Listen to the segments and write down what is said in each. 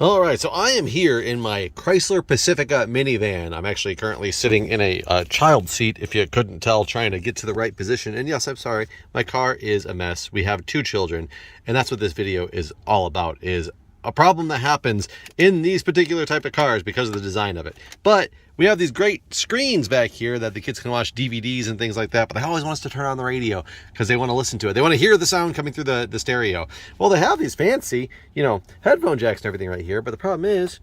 All right, so I am here in my Chrysler Pacifica minivan. I'm actually currently sitting in a child seat, if you couldn't tell, trying to get to the right position. And yes, I'm sorry, my car is a mess. We have 2 children, and that's what this video is all about, is a problem that happens in these particular type of cars because of the design of it. But we have these great screens back here that the kids can watch DVDs and things like that, but they always want us to turn on the radio because they want to listen to it. They want to hear the sound coming through the stereo. Well, they have these fancy, headphone jacks and everything right here, but the problem is,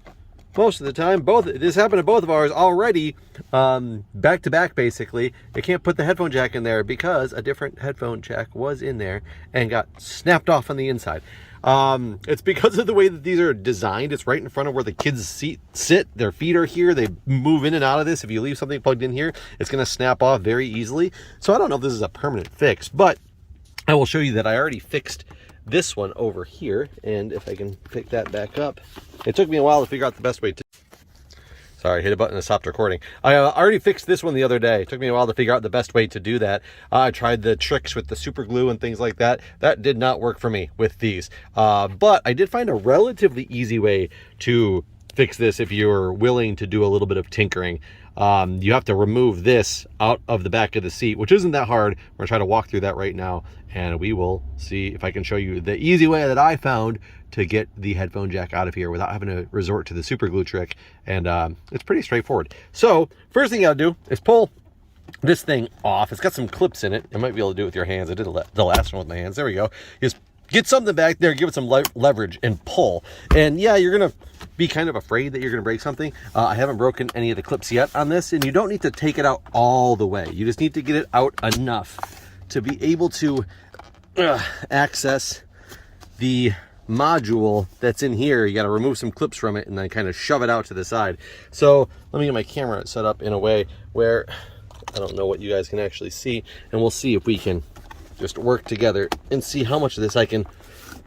most of the time, this happened to both of ours already, back to back basically. They can't put the headphone jack in there because a different headphone jack was in there and got snapped off on the inside. It's because of the way that these are designed. It's right in front of where the kids sit. Their feet are here. They move in and out of this. If you leave something plugged in here, it's going to snap off very easily. So I don't know if this is a permanent fix, but I will show you that I already fixed this one over here. And if I can pick that back up, it took me a while to figure out the best way to... Sorry, hit a button and stopped recording. I already fixed this one the other day. It took me a while to figure out the best way to do that. I tried the tricks with the super glue and things like that. That did not work for me with these. But I did find a relatively easy way to fix this if you're willing to do a little bit of tinkering. You have to remove this out of the back of the seat, which isn't that hard. We're gonna try to walk through that right now, and we will see if I can show you the easy way that I found to get the headphone jack out of here without having to resort to the super glue trick. And it's pretty straightforward. So first thing you gotta do is pull this thing off. It's got some clips in it. You might be able to do it with your hands. I did the last one with my hands. There we go. Just get something back there, give it some leverage and pull. And yeah, you're gonna be kind of afraid that you're gonna break something. I haven't broken any of the clips yet on this, and you don't need to take it out all the way. You just need to get it out enough to be able to access the module that's in here. You got to remove some clips from it and then kind of shove it out to the side. So let me get my camera set up in a way where I don't know what you guys can actually see, and we'll see if we can just work together and see how much of this I can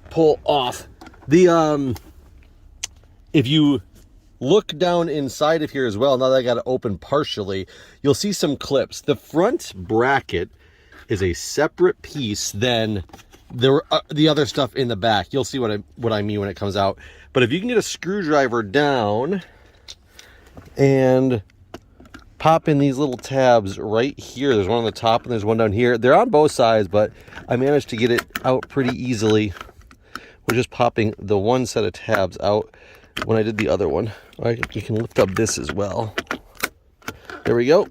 pull off. The if you look down inside of here as well, now that I got it open partially, you'll see some clips. The front bracket is a separate piece than the other stuff in the back. You'll see what I mean when it comes out. But if you can get a screwdriver down and pop in these little tabs right here, there's one on the top and there's one down here. They're on both sides, but I managed to get it out pretty easily. We're just popping the one set of tabs out when I did the other one. You can lift up this as well. There we go.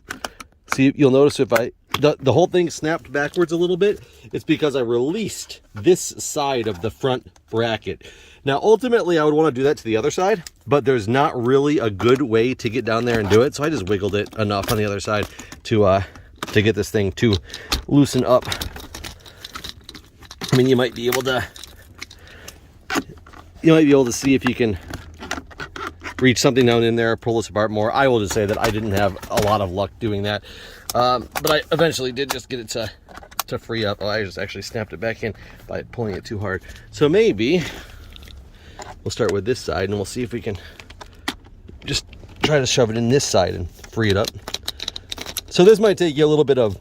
See, you'll notice if the whole thing snapped backwards a little bit. It's because I released this side of the front bracket. Now, ultimately, I would want to do that to the other side, but there's not really a good way to get down there and do it. So I just wiggled it enough on the other side to get this thing to loosen up. I mean, you might be able to see if you can reach something down in there, pull this apart more. I will just say that I didn't have a lot of luck doing that. But I eventually did just get it to free up. Oh, I just actually snapped it back in by pulling it too hard. So maybe we'll start with this side and we'll see if we can just try to shove it in this side and free it up. So this might take you a little bit of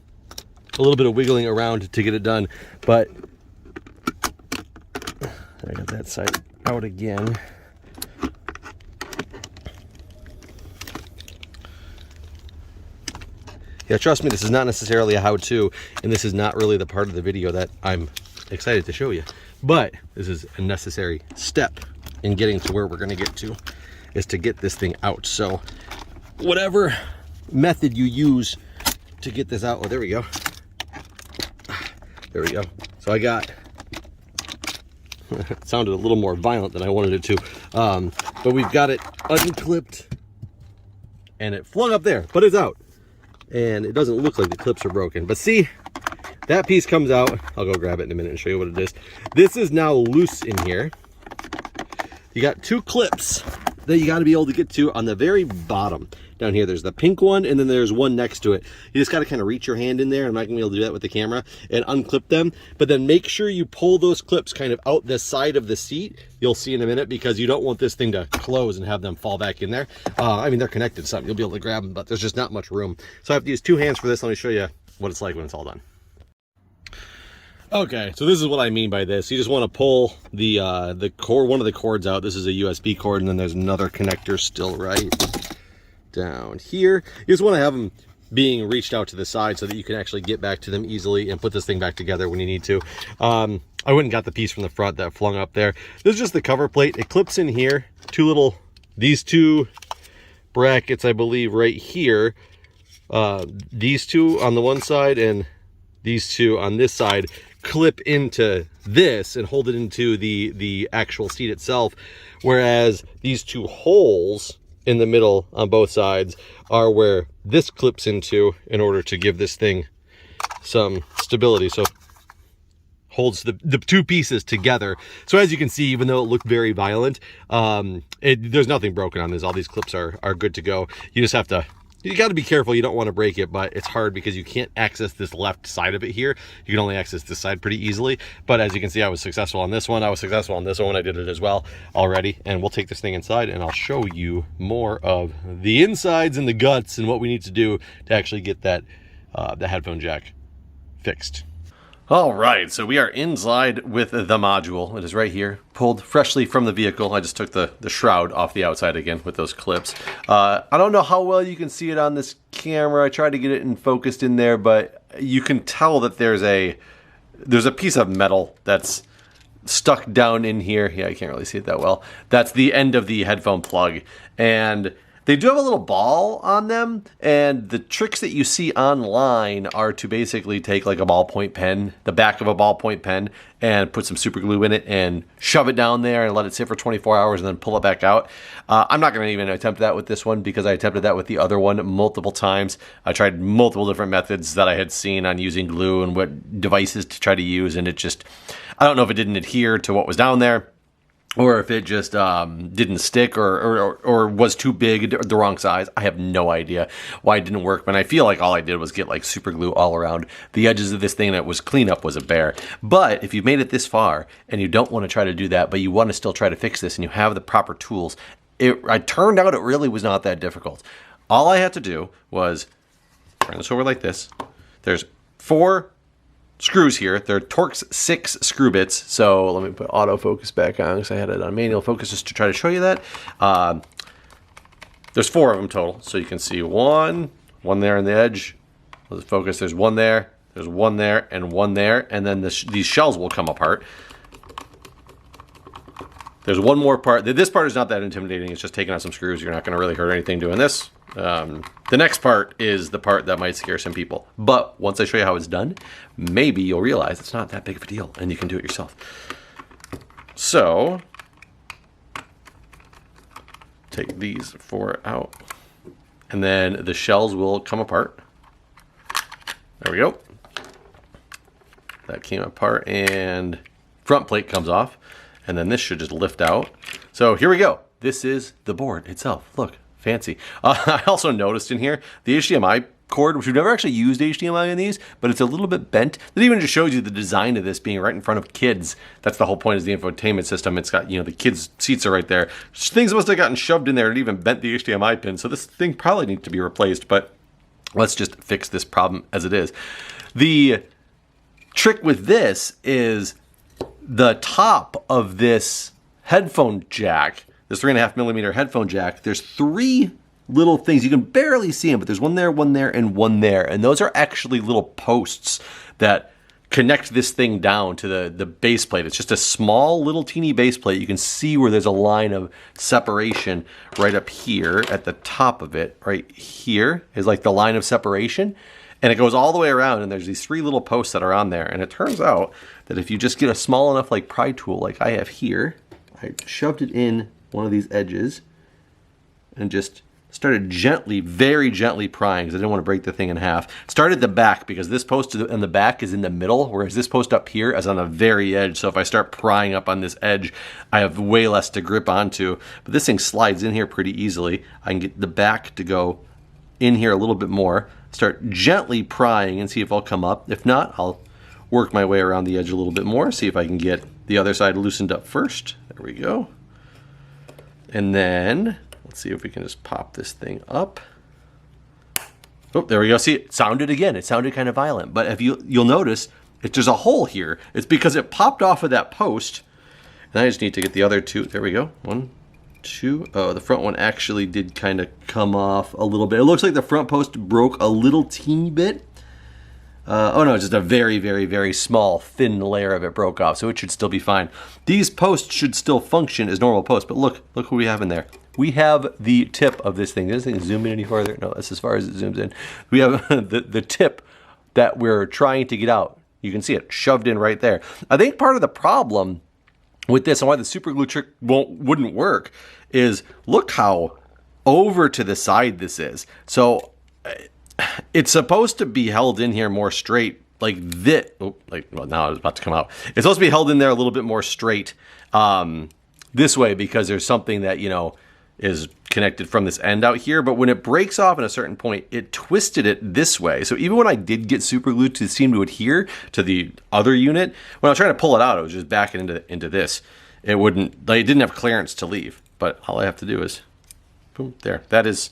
wiggling around to get it done, but I got that side out again. Yeah, trust me, this is not necessarily a how-to, and this is not really the part of the video that I'm excited to show you. But this is a necessary step in getting to where we're going to get to, is to get this thing out. So whatever method you use to get this out, oh, there we go. There we go. So I got, it sounded a little more violent than I wanted it to, but we've got it unclipped, and it flung up there, but it's out. And it doesn't look like the clips are broken, but see, that piece comes out. I'll go grab it in a minute and show you what it is. This is now loose in here. You got 2 clips that you got to be able to get to on the very bottom. Down here, there's the pink one, and then there's one next to it. You just got to kind of reach your hand in there. I'm not going to be able to do that with the camera, and unclip them. But then make sure you pull those clips kind of out the side of the seat. You'll see in a minute, because you don't want this thing to close and have them fall back in there. I mean, they're connected to something. You'll be able to grab them, but there's just not much room. So I have to use 2 hands for this. Let me show you what it's like when it's all done. Okay, so this is what I mean by this. You just want to pull the cord, one of the cords out. This is a USB cord, and then there's another connector still right down here. You just want to have them being reached out to the side so that you can actually get back to them easily and put this thing back together when you need to. I went and got the piece from the front that flung up there. This is just the cover plate. It clips in here. These two brackets, I believe, right here. These two on the one side and these two on this side clip into this and hold it into the actual seat itself. Whereas these two holes in the middle on both sides are where this clips into in order to give this thing some stability. So holds the two pieces together. So as you can see, even though it looked very violent, there's nothing broken on this. All these clips are good to go. You just have to, you got to be careful. You don't want to break it, but it's hard because you can't access this left side of it here. You can only access this side pretty easily. But as you can see, I was successful on this one. I was successful on this one. I did it as well already. And we'll take this thing inside and I'll show you more of the insides and the guts and what we need to do to actually get that the headphone jack fixed. All right, so we are inside with the module. It is right here, pulled freshly from the vehicle. I just took the shroud off the outside again with those clips. I don't know how well you can see it on this camera. I tried to get it focused in there, but you can tell that there's a piece of metal that's stuck down in here. Yeah, I can't really see it that well. That's the end of the headphone plug. And they do have a little ball on them, and the tricks that you see online are to basically take like a ballpoint pen, the back of a ballpoint pen, and put some super glue in it and shove it down there and let it sit for 24 hours and then pull it back out. I'm not going to even attempt that with this one because I attempted that with the other one multiple times. I tried multiple different methods that I had seen on using glue and what devices to try to use, and it just, I don't know if it didn't adhere to what was down there, or if it just didn't stick or was too big, the wrong size. I have no idea why it didn't work, but I feel like all I did was get like super glue all around the edges of this thing that was cleanup was a bear. But if you've made it this far and you don't want to try to do that, but you want to still try to fix this and you have the proper tools, it turned out it really was not that difficult. All I had to do was turn this over like this. There's 4 screws here. They're Torx 6 screw bits. So let me put autofocus back on because I had it on manual focus just to try to show you that. There's 4 of them total. So you can see one there on the edge. Let's focus. There's one there, there's one there, and one there. And then these shells will come apart. There's one more part. This part is not that intimidating. It's just taking out some screws. You're not going to really hurt anything doing this. The next part is the part that might scare some people. But once I show you how it's done, maybe you'll realize it's not that big of a deal and you can do it yourself. So, take these 4 out. And then the shells will come apart. There we go. That came apart and front plate comes off. And then this should just lift out. So here we go. This is the board itself. Look, fancy. I also noticed in here the HDMI cord, which we've never actually used HDMI in these, but it's a little bit bent. That even just shows you the design of this being right in front of kids. That's the whole point, is the infotainment system. It's got, you know, the kids' seats are right there. Things must have gotten shoved in there and even bent the HDMI pin. So this thing probably needs to be replaced, but let's just fix this problem as it is. The trick with this is the top of this headphone jack, this 3.5mm headphone jack, there's 3 little things. You can barely see them, but there's one there, and one there. And those are actually little posts that connect this thing down to the base plate. It's just a small little teeny base plate. You can see where there's a line of separation right up here at the top of it. Right here is like the line of separation. And it goes all the way around, and there's these 3 little posts that are on there. And it turns out that if you just get a small enough like pry tool like I have here, I shoved it in one of these edges and just started gently, very gently prying because I didn't want to break the thing in half. Started the back because this post in the back is in the middle, whereas this post up here is on the very edge. So if I start prying up on this edge, I have way less to grip onto. But this thing slides in here pretty easily. I can get the back to go in here a little bit more. Start gently prying and see if I'll come up. If not, I'll work my way around the edge a little bit more, see if I can get the other side loosened up first. There we go. And then let's see if we can just pop this thing up. Oh, there we go. See, it sounded again. It sounded kind of violent, but if you'll notice If there's a hole here, it's because it popped off of that post. And I just need to get the other two. There we go. 1, 2. Oh, the front one actually did kind of come off a little bit. It looks like the front post broke a little teeny bit. Oh no, just a very, very, very small, thin layer of it broke off, so it should still be fine. These posts should still function as normal posts, but look what we have in there. We have the tip of this thing. Does this thing zoom in any farther? No, that's as far as it zooms in. We have the tip that we're trying to get out. You can see it shoved in right there. I think part of the problem with this and why the super glue trick wouldn't work is look how over to the side this is. So it's supposed to be held in here more straight like this. Oh, well, now it's about to come out. It's supposed to be held in there a little bit more straight this way because there's something that, you know, is connected from this end out here. But when it breaks off at a certain point, it twisted it this way. So even when I did get super glue to seem to adhere to the other unit, when I was trying to pull it out, it was just backing into this. It wouldn't, like, it didn't have clearance to leave. But all I have to do is, boom, there. That is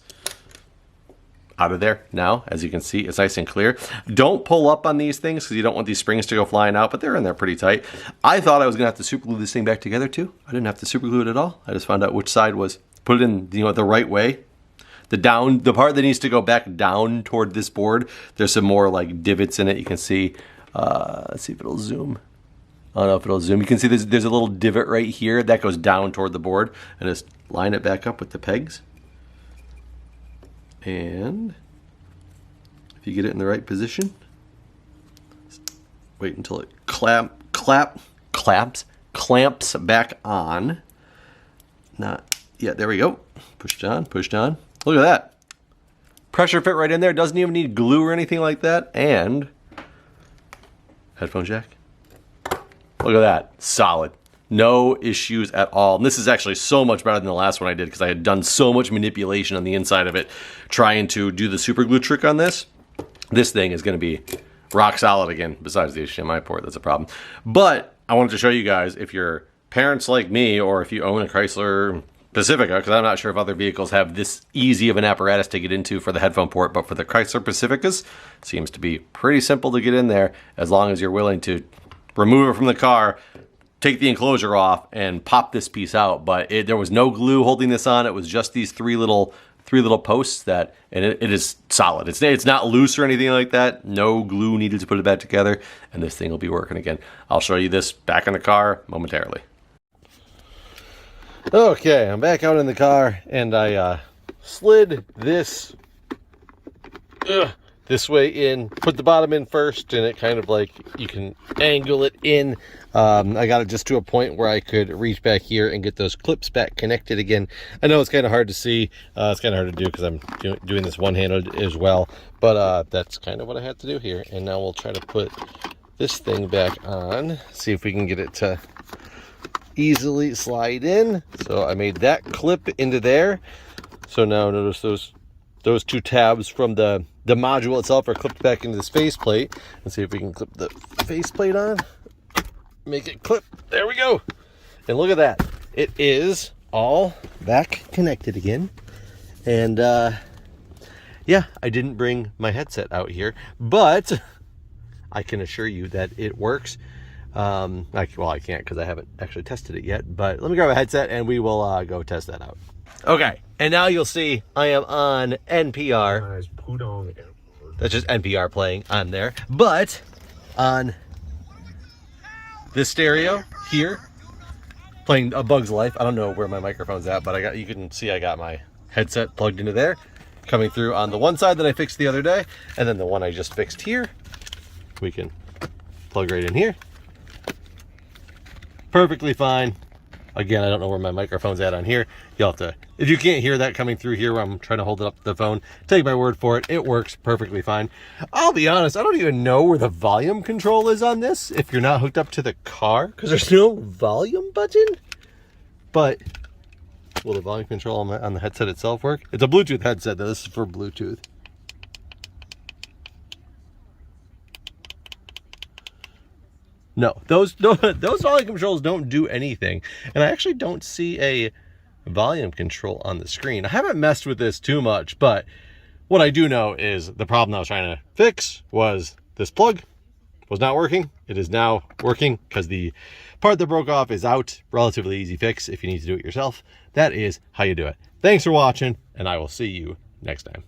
out of there now. As you can see, it's nice and clear. Don't pull up on these things because you don't want these springs to go flying out, but they're in there pretty tight. I thought I was gonna have to super glue this thing back together too. I didn't have to super glue it at all. I just found out which side was, put it in, you know, the right way. The part that needs to go back down toward this board, there's some more like divots in it. You can see, let's see if it'll zoom. I don't know if it'll zoom. You can see there's a little divot right here that goes down toward the board, and just line it back up with the pegs. And if you get it in the right position, wait until it clamps back on. Not yet. There we go. Pushed on, pushed on. Look at that. Pressure fit right in there. Doesn't even need glue or anything like that. And headphone jack. Look at that. Solid. No issues at all. And this is actually so much better than the last one I did because I had done so much manipulation on the inside of it trying to do the super glue trick on this. This thing is going to be rock solid again, besides the HDMI port. That's a problem. But I wanted to show you guys, if you're parents like me or if you own a Chrysler Pacifica, because I'm not sure if other vehicles have this easy of an apparatus to get into for the headphone port, but for the Chrysler Pacificas, it seems to be pretty simple to get in there as long as you're willing to remove it from the car, take the enclosure off, and pop this piece out. But there was no glue holding this on. It was just these three little posts that, and it is solid. It's not loose or anything like that. No glue needed to put it back together, and this thing will be working again. I'll show you this back in the car momentarily. Okay, I'm back out in the car, and I slid this this way in, put the bottom in first, and it kind of like, you can angle it in. I got it just to a point where I could reach back here and get those clips back connected again. I know it's kind of hard to see. It's kind of hard to do because I'm doing this one-handed as well, but that's kind of what I had to do here. And now we'll try to put this thing back on, see if we can get it to easily slide in. So I made that clip into there. So now notice those two tabs from the module itself are clipped back into this faceplate. Let's see if we can clip the faceplate on. Make it clip. There we go. And look at that. It is all back connected again. And yeah, I didn't bring my headset out here, but I can assure you that it works. Well, I can't because I haven't actually tested it yet, but let me grab a headset and we will go test that out. Okay, and now you'll see I am on NPR. That's just NPR playing on there. But on this stereo here, playing A Bug's Life. I don't know where my microphone's at, but you can see I got my headset plugged into there, coming through on the one side that I fixed the other day, and then the one I just fixed here, we can plug right in here. Perfectly fine. Again, I don't know where my microphone's at on here. You'll have to, if you can't hear that coming through here where I'm trying to hold it up to the phone, take my word for it. It works perfectly fine. I'll be honest, I don't even know where the volume control is on this if you're not hooked up to the car, because there's no volume button. But will the volume control on the headset itself work? It's a Bluetooth headset, though. This is for Bluetooth. No, those volume controls don't do anything. And I actually don't see a volume control on the screen. I haven't messed with this too much, but what I do know is the problem I was trying to fix was this plug. was not working. It is now working because the part that broke off is out. Relatively easy fix if you need to do it yourself. That is how you do it. Thanks for watching, and I will see you next time.